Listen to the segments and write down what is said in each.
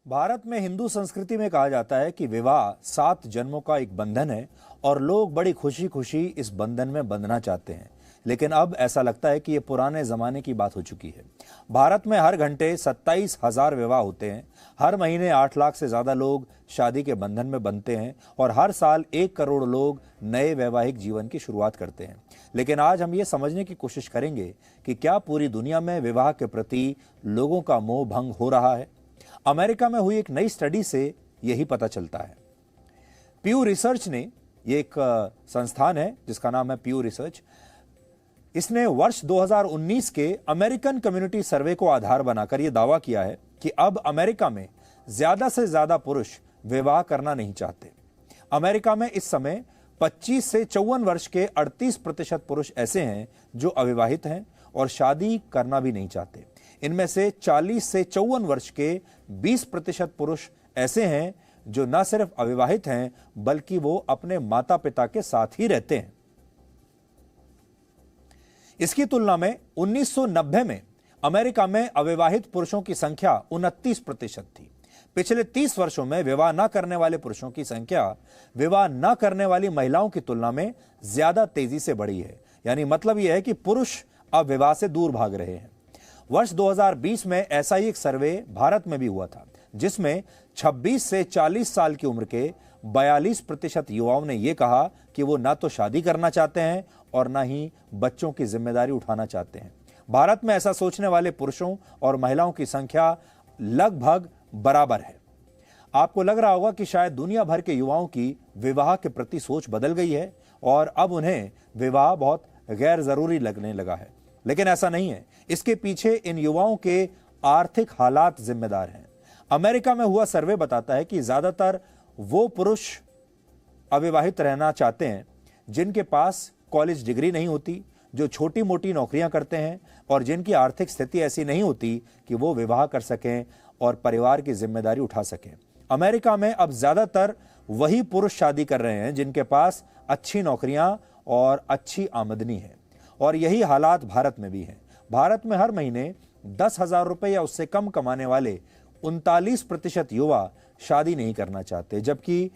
भारत में हिंदू संस्कृति में कहा जाता है कि विवाह 7 जन्मों का एक बंधन है और लोग बड़ी खुशी खुशी इस बंधन में बंधना चाहते हैं। लेकिन अब ऐसा लगता है कि ये पुराने जमाने की बात हो चुकी है। भारत में हर घंटे 27,000 विवाह होते हैं। हर महीने 8 लाख से ज्यादा लोग शादी के बंधन में बंधते हैं और हर साल 1 करोड़ लोग नए वैवाहिक जीवन की शुरुआत करते हैं। लेकिन आज हम ये समझने की कोशिश करेंगे कि क्या पूरी दुनिया में विवाह के प्रति लोगों का मोह भंग हो रहा है। अमेरिका में हुई एक नई स्टडी से यही पता चलता है। प्यू रिसर्च ने, ये एक संस्थान है जिसका नाम है प्यू रिसर्च, इसने वर्ष 2019 के अमेरिकन कम्युनिटी सर्वे को आधार बनाकर यह दावा किया है कि अब अमेरिका में ज्यादा से ज्यादा पुरुष विवाह करना नहीं चाहते। अमेरिका में इस समय 25 से 54 वर्ष के 38% पुरुष ऐसे हैं जो अविवाहित हैं और शादी करना भी नहीं चाहते। इनमें से 40 से 54 वर्ष के 20% पुरुष ऐसे हैं जो न सिर्फ अविवाहित हैं बल्कि वो अपने माता पिता के साथ ही रहते हैं। इसकी तुलना में 1990 में अमेरिका में अविवाहित पुरुषों की संख्या 29% थी। पिछले 30 वर्षों में विवाह न करने वाले पुरुषों की संख्या विवाह न करने वाली महिलाओं की तुलना में ज्यादा तेजी से बढ़ी है। यानी मतलब यह है कि पुरुष अब विवाह से दूर भाग रहे हैं। वर्ष 2020 में ऐसा ही एक सर्वे भारत में भी हुआ था जिसमें 26 से 40 साल की उम्र के 42% युवाओं ने यह कहा कि वो ना तो शादी करना चाहते हैं और ना ही बच्चों की जिम्मेदारी उठाना चाहते हैं। भारत में ऐसा सोचने वाले पुरुषों और महिलाओं की संख्या लगभग बराबर है। आपको लग रहा होगा कि शायद दुनिया भर के युवाओं की विवाह के प्रति सोच बदल गई है और अब उन्हें विवाह बहुत गैर जरूरी लगने लगा है, लेकिन ऐसा नहीं है। इसके पीछे इन युवाओं के आर्थिक हालात जिम्मेदार हैं। अमेरिका में हुआ सर्वे बताता है कि ज्यादातर वो पुरुष अविवाहित रहना चाहते हैं जिनके पास कॉलेज डिग्री नहीं होती, जो छोटी मोटी नौकरियां करते हैं और जिनकी आर्थिक स्थिति ऐसी नहीं होती कि वो विवाह कर सकें और परिवार की जिम्मेदारी उठा सकें। अमेरिका में अब ज्यादातर वही पुरुष शादी कर रहे हैं जिनके पास अच्छी नौकरियां और अच्छी आमदनी है, और यही हालात भारत में भी हैं। भारत में हर महीने 10,000 रुपए या उससे कम कमाने वाले 39% युवा शादी नहीं करना चाहते, जबकि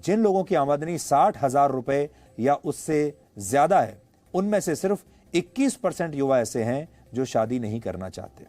जिन लोगों की आमदनी 60,000 रुपए या उससे ज्यादा है उनमें से सिर्फ 21% युवा ऐसे हैं जो शादी नहीं करना चाहते।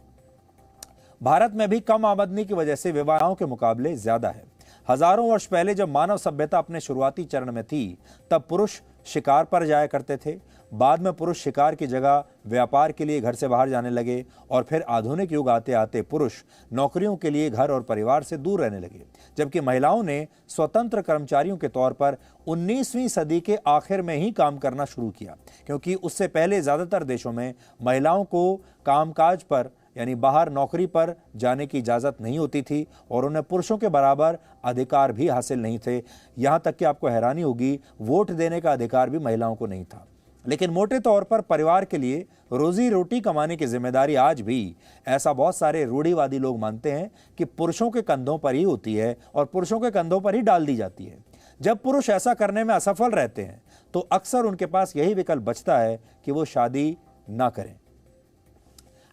भारत में भी कम आमदनी की वजह से विवाहों के मुकाबले ज्यादा है। हजारों वर्ष पहले जब मानव सभ्यता अपने शुरुआती चरण में थी तब पुरुष शिकार पर जाया करते थे। बाद में पुरुष शिकार की जगह व्यापार के लिए घर से बाहर जाने लगे और फिर आधुनिक युग आते आते पुरुष नौकरियों के लिए घर और परिवार से दूर रहने लगे, जबकि महिलाओं ने स्वतंत्र कर्मचारियों के तौर पर 19वीं सदी के आखिर में ही काम करना शुरू किया, क्योंकि उससे पहले ज्यादातर देशों में महिलाओं को कामकाज पर यानी बाहर नौकरी पर जाने की इजाजत नहीं होती थी और उन्हें पुरुषों के बराबर अधिकार भी हासिल नहीं थे। यहां तक कि आपको हैरानी होगी, वोट देने का अधिकार भी महिलाओं को नहीं था। लेकिन मोटे तौर पर परिवार के लिए रोजी रोटी कमाने की जिम्मेदारी आज भी, ऐसा बहुत सारे रूढ़िवादी लोग मानते हैं, कि पुरुषों के कंधों पर ही होती है और पुरुषों के कंधों पर ही डाल दी जाती है। जब पुरुष ऐसा करने में असफल रहते हैं तो अक्सर उनके पास यही विकल्प बचता है कि वो शादी ना करें।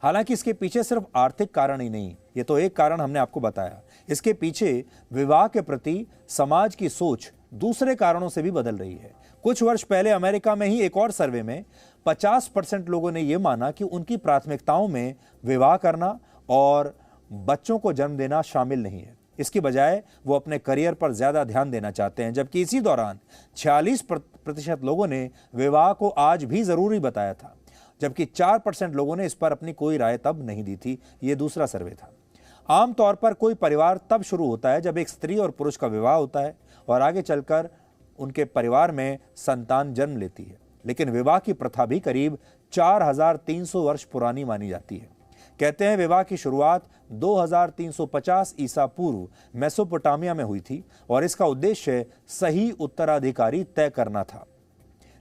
हालांकि इसके पीछे सिर्फ आर्थिक कारण ही नहीं, ये तो एक कारण हमने आपको बताया। इसके पीछे विवाह के प्रति समाज की सोच दूसरे कारणों से भी बदल रही है। कुछ वर्ष पहले अमेरिका में ही एक और सर्वे में 50% लोगों ने यह माना कि उनकी प्राथमिकताओं में विवाह करना और बच्चों को जन्म देना शामिल नहीं है। इसकी बजाय वो अपने करियर पर ज्यादा ध्यान देना चाहते हैं, जबकि इसी दौरान 46% लोगों ने विवाह को आज भी जरूरी बताया था, जबकि 4% लोगों ने इस पर अपनी कोई राय तब नहीं दी थी। यह दूसरा सर्वे था। आमतौर पर कोई परिवार तब शुरू होता है जब एक स्त्री और पुरुष का विवाह होता है और आगे चलकर उनके परिवार में संतान जन्म लेती है। लेकिन विवाह की प्रथा भी करीब 4,300 वर्ष पुरानी मानी जाती है। कहते हैं विवाह की शुरुआत 2350 ईसा पूर्व मेसोपोटामिया में हुई थी और इसका उद्देश्य सही उत्तराधिकारी तय करना था।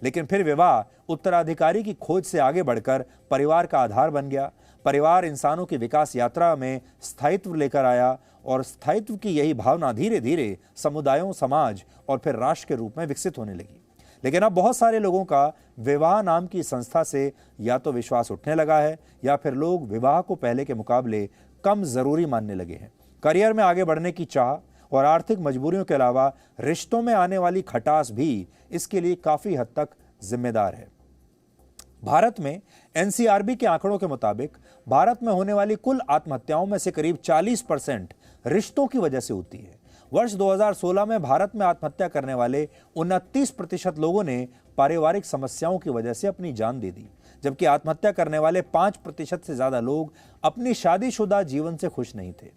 लेकिन फिर विवाह उत्तराधिकारी की खोज से आगे बढ़कर परिवार का आधार बन गया। परिवार इंसानों की विकास यात्रा में स्थायित्व लेकर आया और स्थायित्व की यही भावना धीरे धीरे समुदायों, समाज और फिर राष्ट्र के रूप में विकसित होने लगी। लेकिन अब बहुत सारे लोगों का विवाह नाम की संस्था से या तो विश्वास उठने लगा है या फिर लोग विवाह को पहले के मुकाबले कम जरूरी मानने लगे हैं। करियर में आगे बढ़ने की चाह और आर्थिक मजबूरियों के अलावा रिश्तों में आने वाली खटास भी इसके लिए काफी हद तक जिम्मेदार है। भारत में एनसीआरबी के आंकड़ों के मुताबिक भारत में होने वाली कुल आत्महत्याओं में से करीब 40% रिश्तों की वजह से होती है। वर्ष 2016 में भारत में आत्महत्या करने वाले 29% लोगों ने पारिवारिक समस्याओं की वजह से अपनी जान दे दी, जबकि आत्महत्या करने वाले 5% से ज्यादा लोग अपनी शादीशुदा जीवन से खुश नहीं थे।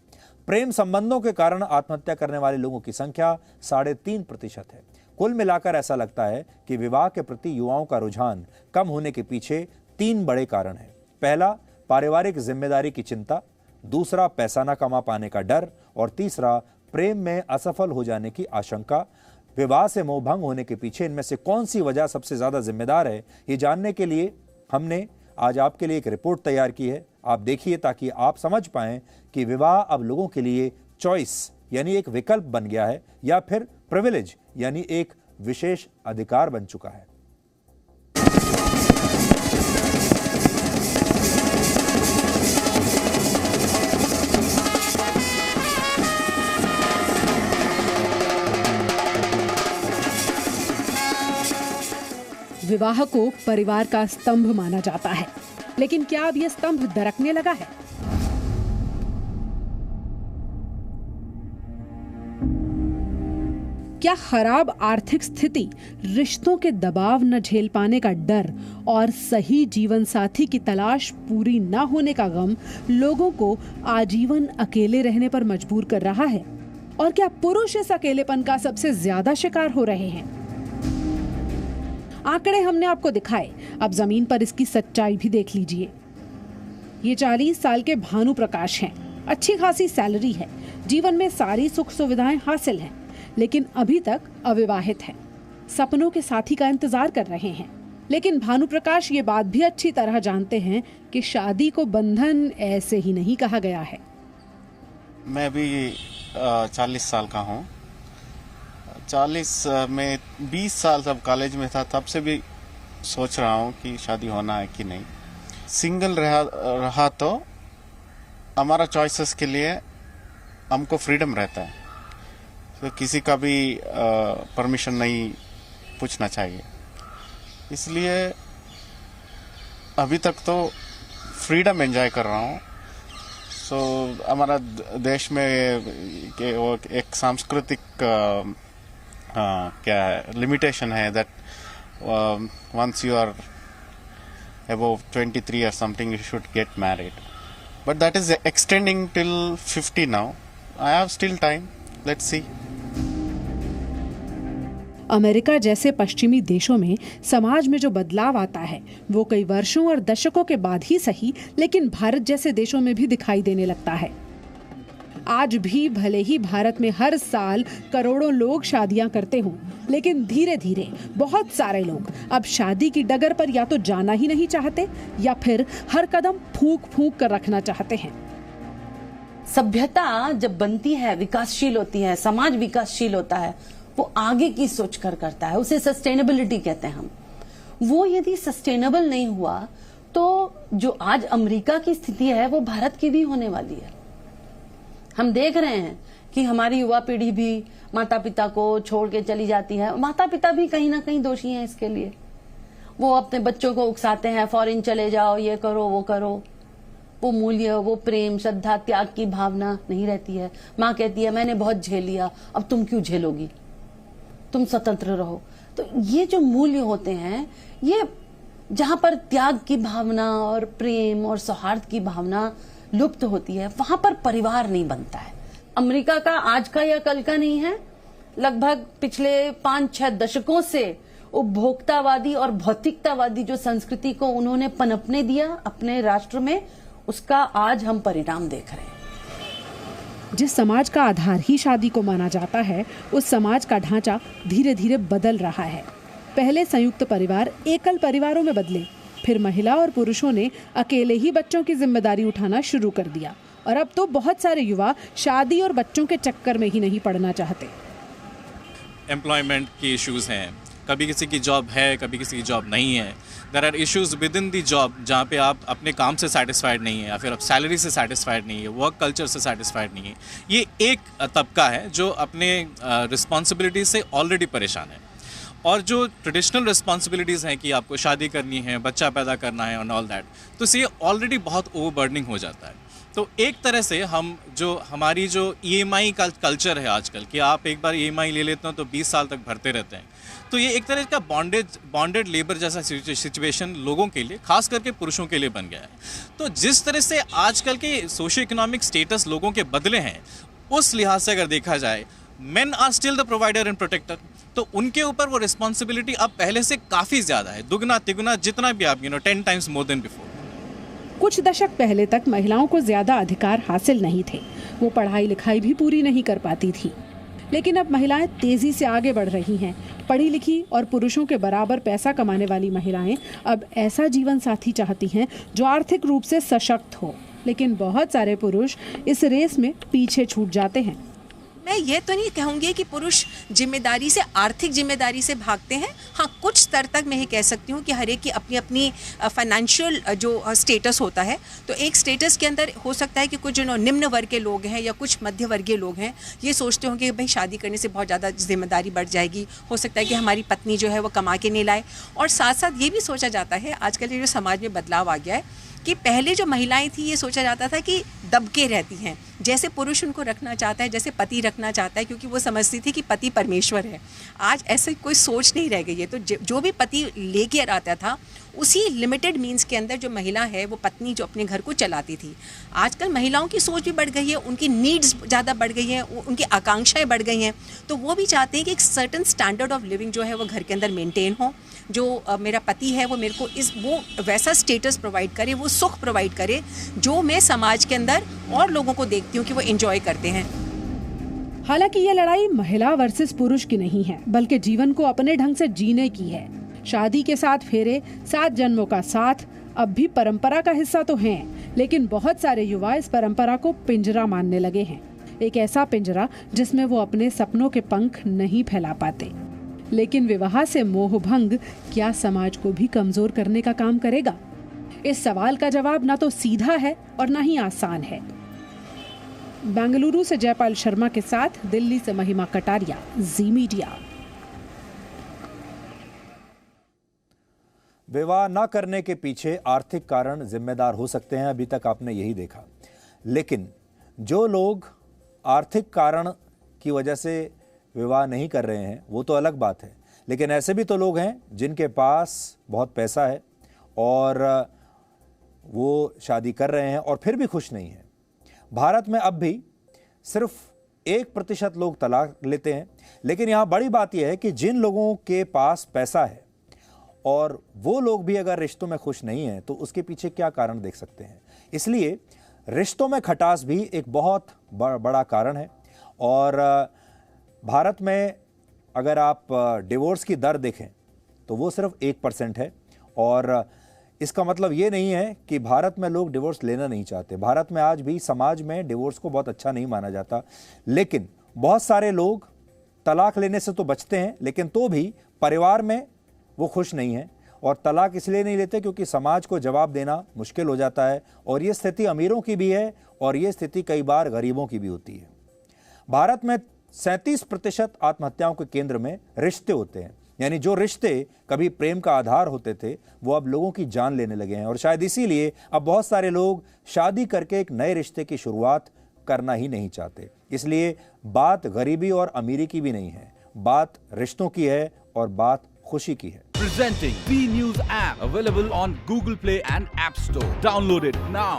प्रेम संबंधों के कारण आत्महत्या करने वाले लोगों की संख्या 3.5% है। कुल मिलाकर ऐसा लगता है कि विवाह के प्रति युवाओं का रुझान कम होने के पीछे 3 बड़े कारण हैं। पहला, पारिवारिक जिम्मेदारी की चिंता, दूसरा, पैसा न कमा पाने का डर और तीसरा, प्रेम में असफल हो जाने की आशंका। विवाह से मोह भंग होने के पीछे इनमें से कौन सी वजह सबसे ज्यादा जिम्मेदार है, ये जानने के लिए हमने आज आपके लिए एक रिपोर्ट तैयार की है। आप देखिए ताकि आप समझ पाएं कि विवाह अब लोगों के लिए चॉइस यानी एक विकल्प बन गया है या फिर प्रिविलेज यानी एक विशेष अधिकार बन चुका है। विवाह को परिवार का स्तंभ माना जाता है, लेकिन क्या अब यह स्तंभ दरकने लगा है? क्या खराब आर्थिक स्थिति, रिश्तों के दबाव न झेल पाने का डर और सही जीवन साथी की तलाश पूरी न होने का गम लोगों को आजीवन अकेले रहने पर मजबूर कर रहा है? और क्या पुरुष इस अकेलेपन का सबसे ज्यादा शिकार हो रहे हैं? आंकड़े हमने आपको दिखाए, अब जमीन पर इसकी सच्चाई भी देख लीजिए। ये 40 साल के भानु प्रकाश हैं। अच्छी खासी सैलरी है, जीवन में सारी सुख सुविधाएं हासिल हैं, लेकिन अभी तक अविवाहित हैं। सपनों के साथी का इंतजार कर रहे हैं। लेकिन भानु प्रकाश ये बात भी अच्छी तरह जानते हैं कि शादी को बंधन ऐसे ही नहीं कहा गया है। मैं भी 40 साल का हूँ। 40 में 20 साल जब कॉलेज में था तब से भी सोच रहा हूँ कि शादी होना है कि नहीं। सिंगल रहा तो हमारा चॉइसेस के लिए हमको फ्रीडम रहता है, तो किसी का भी परमिशन नहीं पूछना चाहिए। इसलिए अभी तक तो फ्रीडम एंजॉय कर रहा हूँ। सो हमारा देश में वो एक सांस्कृतिक क्या है लिमिटेशन है that once you are above 23 or something you should get married, but that is extending till 50 now. I have still time, let's see. America जैसे पश्चिमी देशों में समाज में जो बदलाव आता है वो कई वर्षों और दशकों के बाद ही सही, लेकिन भारत जैसे देशों में भी दिखाई देने लगता है। आज भी भले ही भारत में हर साल करोड़ों लोग शादियां करते हों, लेकिन धीरे धीरे बहुत सारे लोग अब शादी की डगर पर या तो जाना ही नहीं चाहते या फिर हर कदम फूंक फूंक कर रखना चाहते हैं। सभ्यता जब बनती है, विकासशील होती है, समाज विकासशील होता है, वो आगे की सोच कर करता है, उसे सस्टेनेबिलिटी कहते हैं हम। वो यदि सस्टेनेबल नहीं हुआ तो जो आज अमेरिका की स्थिति है वो भारत की भी होने वाली है। हम देख रहे हैं कि हमारी युवा पीढ़ी भी माता पिता को छोड़ के चली जाती है। माता पिता भी कहीं ना कहीं दोषी हैं इसके लिए। वो अपने बच्चों को उकसाते हैं, फॉरेन चले जाओ, ये करो वो करो। वो मूल्य, वो प्रेम, श्रद्धा, त्याग की भावना नहीं रहती है। माँ कहती है मैंने बहुत झेल लिया, अब तुम क्यों झेलोगी, तुम स्वतंत्र रहो। तो ये जो मूल्य होते हैं, ये जहां पर त्याग की भावना और प्रेम और सौहार्द की भावना लुप्त होती है, वहां पर परिवार नहीं बनता है। अमेरिका का आज का या कल का नहीं है, लगभग पिछले 5-6 दशकों से उपभोक्तावादी और भौतिकतावादी जो संस्कृति को उन्होंने पनपने दिया अपने राष्ट्र में, उसका आज हम परिणाम देख रहे हैं। जिस समाज का आधार ही शादी को माना जाता है, उस समाज का ढांचा धीरे धीरे बदल रहा है। पहले संयुक्त परिवार एकल परिवारों में बदले, फिर महिला और पुरुषों ने अकेले ही बच्चों की जिम्मेदारी उठाना शुरू कर दिया, और अब तो बहुत सारे युवा शादी और बच्चों के चक्कर में ही नहीं पड़ना चाहते। एम्प्लॉयमेंट के इश्यूज हैं, कभी किसी की जॉब है, कभी किसी की जॉब नहीं है। There are issues within the job जहाँ पे आप अपने काम से सेटिस्फाइड नहीं है या फिर आप सैलरी से सेटिस्फाइड नहीं है, वर्क कल्चर से सेटिस्फाइड नहीं है। ये एक तबका है जो अपने रिस्पॉन्सिबिलिटी से ऑलरेडी परेशान है, और जो ट्रेडिशनल रिस्पॉन्सिबिलिटीज़ हैं कि आपको शादी करनी है, बच्चा पैदा करना है और ऑल दैट, तो ये ऑलरेडी बहुत ओवरबर्डनिंग हो जाता है। तो एक तरह से हमारी जो EMI का कल्चर है आजकल कि आप एक बार EMI ले लेते हो तो 20 साल तक भरते रहते हैं, तो ये एक तरह का बॉन्डेड लेबर जैसा सिचुएशन लोगों के लिए, खास करके पुरुषों के लिए बन गया है। तो जिस तरह से आजकल के सोशियो इकोनॉमिक स्टेटस लोगों के बदले हैं, उस लिहाज से अगर देखा जाए, men are still the provider and protector, तो उनके ऊपर वो रिस्पॉन्सिबिलिटी अब पहले से काफ़ी ज़्यादा है, दुगना तिगुना, जितना भी आप 10 टाइम्स मोर देन बिफोर। कुछ दशक पहले तक महिलाओं को ज्यादा अधिकार हासिल नहीं थे, वो पढ़ाई लिखाई भी पूरी नहीं कर पाती थी। लेकिन अब महिलाएं तेजी से आगे बढ़ रही हैं। पढ़ी लिखी और पुरुषों के बराबर पैसा कमाने वाली महिलाएं अब ऐसा जीवन साथी चाहती हैं जो आर्थिक रूप से सशक्त हो। लेकिन बहुत सारे पुरुष इस रेस में पीछे छूट जाते हैं। मैं ये तो नहीं कहूँगी कि पुरुष जिम्मेदारी से, आर्थिक जिम्मेदारी से भागते हैं। हाँ, कुछ स्तर तक मैं ये कह सकती हूँ कि हर एक की अपनी अपनी फाइनेंशियल जो स्टेटस होता है, तो एक स्टेटस के अंदर हो सकता है कि कुछ जो निम्न वर्ग के लोग हैं या कुछ मध्य वर्गीय लोग हैं, ये सोचते होंगे कि भाई शादी करने से बहुत ज़्यादा जिम्मेदारी बढ़ जाएगी, हो सकता है कि हमारी पत्नी जो है वो कमा के नहीं लाए। और साथ साथ ये भी सोचा जाता है, आजकल जो समाज में बदलाव आ गया है कि पहले जो महिलाएं थी, ये सोचा जाता था कि दबके रहती हैं, जैसे पुरुष उनको रखना चाहता है, जैसे पति रखना चाहता है, क्योंकि वो समझती थी कि पति परमेश्वर है। आज ऐसे कोई सोच नहीं रह गई है। तो जो भी पति लेके आता था, उसी लिमिटेड मीन्स के अंदर जो महिला है, वो पत्नी जो अपने घर को चलाती थी। आजकल महिलाओं की सोच भी बढ़ गई है, उनकी नीड्स ज़्यादा बढ़ गई हैं, उनकी आकांक्षाएं बढ़ गई हैं। तो वो भी चाहते हैं कि एक सर्टन स्टैंडर्ड ऑफ लिविंग जो है वो घर के अंदर मेंटेन हो। जो मेरा पति है वो मेरे को वो वैसा स्टेटस प्रोवाइड करे, वो सुख प्रोवाइड करे जो मैं समाज के अंदर और लोगों को देखती हूँ कि वो एंजॉय करते हैं। हालांकि ये लड़ाई महिला वर्सेस पुरुष की नहीं है, बल्कि जीवन को अपने ढंग से जीने की है। शादी के 7 फेरे, 7 जन्मों का साथ अब भी परंपरा का हिस्सा तो हैं, लेकिन बहुत सारे युवा इस परंपरा को पिंजरा मानने लगे हैं। एक ऐसा पिंजरा जिसमें वो अपने सपनों के पंख नहीं फैला पाते। लेकिन विवाह से मोह भंग क्या समाज को भी कमजोर करने का काम करेगा? इस सवाल का जवाब ना तो सीधा है और ना ही आसान है। बेंगलुरु से जयपाल शर्मा के साथ दिल्ली से महिमा कटारिया, जी मीडिया। विवाह न करने के पीछे आर्थिक कारण जिम्मेदार हो सकते हैं, अभी तक आपने यही देखा। लेकिन जो लोग आर्थिक कारण की वजह से विवाह नहीं कर रहे हैं, वो तो अलग बात है। लेकिन ऐसे भी तो लोग हैं जिनके पास बहुत पैसा है और वो शादी कर रहे हैं और फिर भी खुश नहीं हैं। भारत में अब भी सिर्फ 1% लोग तलाक लेते हैं। लेकिन यहाँ बड़ी बात यह है कि जिन लोगों के पास पैसा है और वो लोग भी अगर रिश्तों में खुश नहीं हैं, तो उसके पीछे क्या कारण देख सकते हैं। इसलिए रिश्तों में खटास भी एक बहुत बड़ा कारण है। और भारत में अगर आप डिवोर्स की दर देखें तो वो सिर्फ 1% है। और इसका मतलब ये नहीं है कि भारत में लोग डिवोर्स लेना नहीं चाहते। भारत में आज भी समाज में डिवोर्स को बहुत अच्छा नहीं माना जाता। लेकिन बहुत सारे लोग तलाक लेने से तो बचते हैं, लेकिन तो भी परिवार में वो खुश नहीं हैं। और तलाक इसलिए नहीं लेते क्योंकि समाज को जवाब देना मुश्किल हो जाता है। और ये स्थिति अमीरों की भी है और ये स्थिति कई बार गरीबों की भी होती है। भारत में 37% आत्महत्याओं के केंद्र में रिश्ते होते हैं। यानी जो रिश्ते कभी प्रेम का आधार होते थे, वो अब लोगों की जान लेने लगे हैं। और शायद इसीलिए अब बहुत सारे लोग शादी करके एक नए रिश्ते की शुरुआत करना ही नहीं चाहते। इसलिए बात गरीबी और अमीरी की भी नहीं है, बात रिश्तों की है और बात खुशी की है। Presenting B News app available on Google Play and App Store. Download it now.